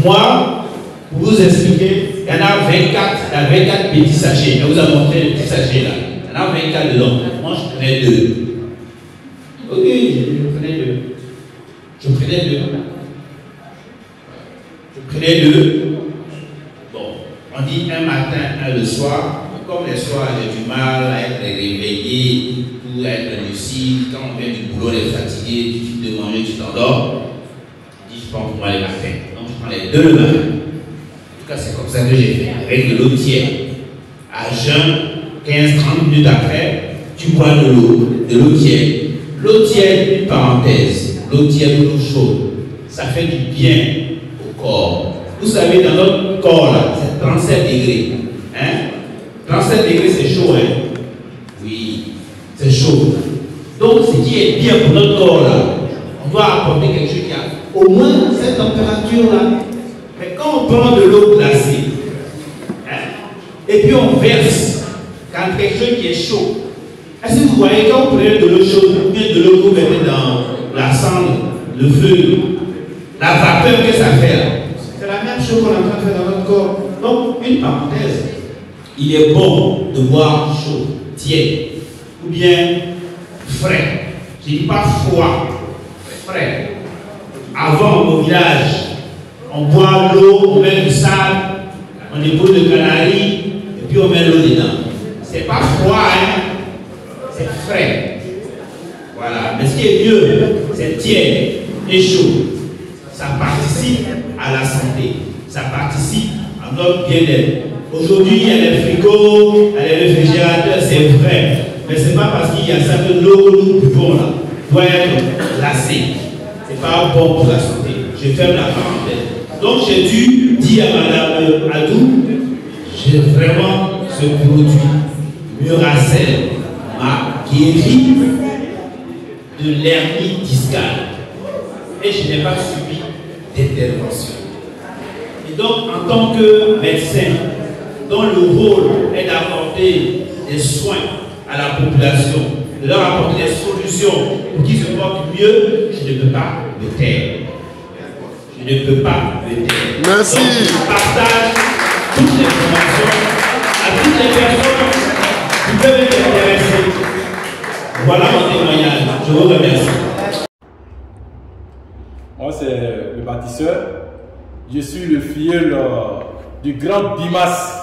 Moi, pour vous expliquer, il y en a 24 petits sachets. Je vous ai montré les petits sachets là. Il y en a 24 dedans. Moi, je prenais 2. Ok, je prenais 2. Je prenais 2. Bon, on dit un matin, un le soir. Comme les soirs, j'ai du mal à être réveillé, pour être lucide. Quand on vient du boulot, on est fatigué, tu finis de manger, tu t'endors. Je dis, je prends pour moi les matins. Donc, je prends les 2 le matin. En tout cas, c'est comme ça que j'ai fait. Avec de l'eau tiède. À jeun, 15-30 minutes après, tu bois de l'eau tiède. L'eau tiède, une parenthèse. L'eau tiède, l'eau chaude. Ça fait du bien au corps. Vous savez, dans notre corps, là, c'est 37 degrés. Hein? 37 degrés, c'est chaud, hein? Oui, c'est chaud. Donc, ce qui est bien pour notre corps, là, on doit apporter quelque chose qui a au moins cette température-là. Mais quand on prend de l'eau glacée, hein, et puis on verse quand quelque chose qui est chaud, est-ce que vous voyez, quand vous prenez de l'eau chaude, ou bien de l'eau que vous mettez dans la cendre, le feu, la vapeur que ça fait, là, c'est la même chose qu'on est en train de faire dans notre corps. Donc, une parenthèse. Il est bon de boire chaud, tiède, ou bien frais. Je ne dis pas froid, frais. Avant, au village, on boit l'eau, on met du sable, on dépose de canaries, et puis on met l'eau dedans. C'est pas froid, hein? C'est frais. Voilà. Mais ce qui est mieux, c'est tiède et chaud. Ça participe à la santé. Ça participe à notre bien-être. Aujourd'hui, il y a les frigos, il y a les réfrigérateurs, c'est vrai. Mais ce n'est pas parce qu'il y a ça que l'eau que nous buvons là doit être glacée. Ce n'est pas bon pour la santé. Je ferme la parenthèse. Donc j'ai dû dire à Madame Adou, j'ai vraiment ce produit Muracel m'a guéri de l'hernie discale. Et je n'ai pas subi d'intervention. Et donc, en tant que médecin, dont le rôle est d'apporter des soins à la population, de leur apporter des solutions pour qu'ils se portent mieux, je ne peux pas me taire. Je ne peux pas me taire. Merci. Donc, je partage toutes les informations à toutes les personnes qui peuvent être intéressées. Voilà mon témoignage. Je vous remercie. Moi, c'est le bâtisseur. Je suis le filleul du grand Bimas.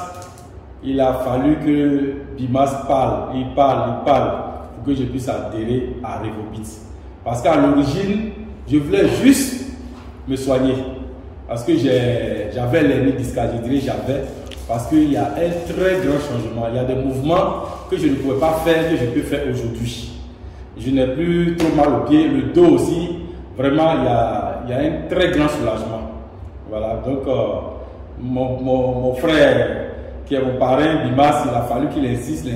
Il a fallu que Bimas parle, il parle pour que je puisse adhérer à Revobit. Parce qu'à l'origine, je voulais juste me soigner. Parce que j'avais l'hernie discale, je dirais j'avais. Parce qu'il y a un très grand changement. Il y a des mouvements que je ne pouvais pas faire, que je peux faire aujourd'hui. Je n'ai plus trop mal au pied, le dos aussi. Vraiment, il y a un très grand soulagement. Voilà, donc mon frère, qui est mon parrain, Bimas, il a fallu qu'il insiste.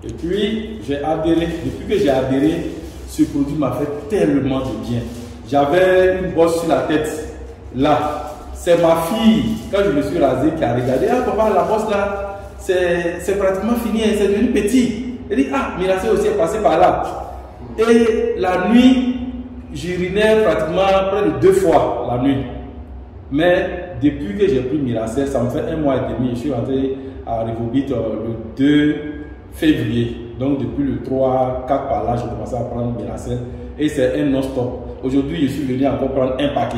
Et puis, j'ai adhéré. Depuis que j'ai adhéré, ce produit m'a fait tellement de bien. J'avais une bosse sur la tête, là. C'est ma fille, quand je me suis rasé, qui a regardé. Ah, papa, la bosse là, c'est pratiquement fini, c'est devenu petit. Elle dit, ah, Mirassé aussi est passé par là. Et la nuit, j'urinais pratiquement près de 2 fois la nuit. Mais depuis que j'ai pris Mirassé, ça me fait 1 mois et demi. Je suis rentré à Revobit le 2 février. Donc depuis le 3, 4 par là, j'ai commencé à prendre Mirassé. Et c'est un non-stop. Aujourd'hui, je suis venu encore prendre un paquet.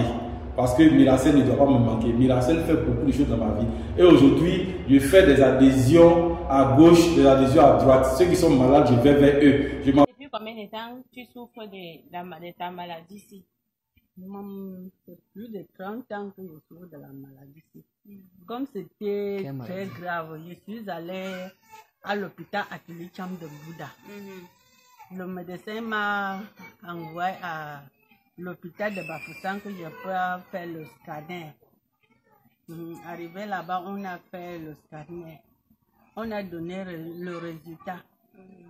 Parce que Mirassé ne doit pas me manquer. Mirassé fait beaucoup de choses dans ma vie. Et aujourd'hui, je fais des adhésions à gauche, des adhésions à droite. Ceux qui sont malades, je vais vers eux. Depuis combien de temps tu souffres de ta maladie ici? C'est plus de 30 ans que je souffre de la maladie. Comme c'était très grave, je suis allée à l'hôpital Atelicham de Bouddha. Le médecin m'a envoyé à l'hôpital de Bafoussam que je peux faire le scanner. Arrivé là-bas, on a fait le scanner. On a donné le résultat.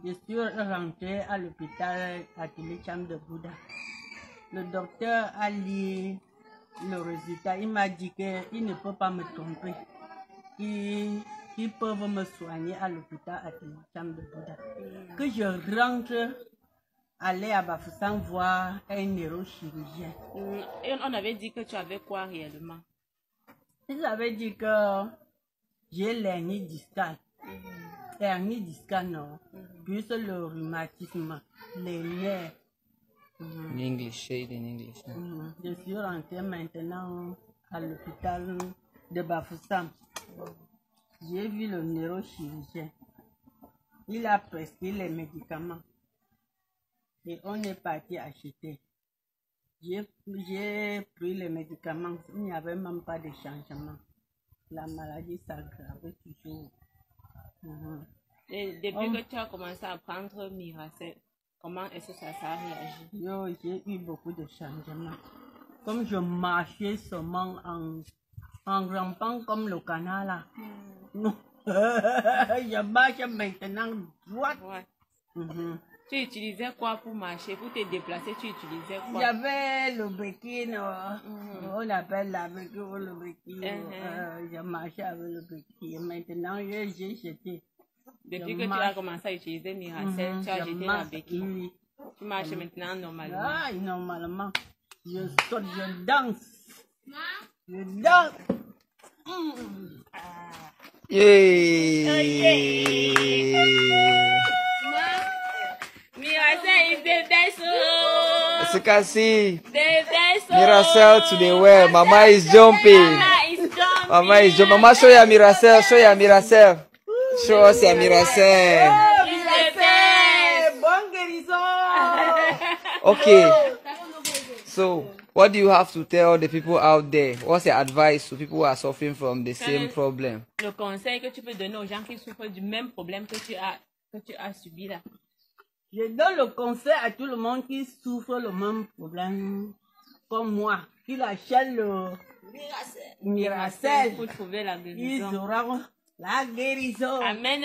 Je suis rentrée à l'hôpital Atelicham de Bouddha. Le docteur a lu le résultat. Il m'a dit qu'il ne peut pas me tromper. Ils peuvent me soigner à l'hôpital Atelicham de Bouddha. Que je rentre, aller à Bafoussam voir un neurochirurgien. Et on avait dit que tu avais quoi réellement? Ça veut dire que j'ai l'hernie discale. L'hernie discale, non. Plus le rhumatisme, les nerfs. In English, say it in English. Je suis rentrée maintenant à l'hôpital de Bafoussam. J'ai vu le neurochirurgien. Il a prescrit les médicaments. Et on est parti acheter. J'ai pris les médicaments. Il n'y avait même pas de changement. La maladie s'aggravait toujours. Et depuis que tu as commencé à prendre Miracel, comment est-ce que ça a réagi? J'ai eu beaucoup de changements. Comme je marchais seulement en rampant comme le canard là. Non. Je marche maintenant droite. Ouais. Tu utilisais quoi pour marcher, pour te déplacer? Tu utilisais quoi? J'avais le béquille, on appelle la béquille ou le béquille. Je marchais avec le béquille. Maintenant, j'ai jeté. Depuis que tu as commencé à utiliser Miracel, tu as jeté la béquille. Oui. Tu marches maintenant normalement. Ah, normalement. Je saute, je danse. Je danse. Miracel is the best. As you can see, The best. Miracel to the well. Mama is jumping. Mama is jumping. Mama, show ya Miracel. Show ya Miracel. Show us ya Miracel. Bon guérison. Okay. So, what do you have to tell the people out there? What's your advice to people who are suffering from the same problem? Le conseil que tu peux donner aux gens qui souffrent du même problème que tu as subi là. Je donne le conseil à tout le monde qui souffre le même problème comme moi, qu'il achète le Miracel pour trouver la guérison. Ils auront la guérison. Amen.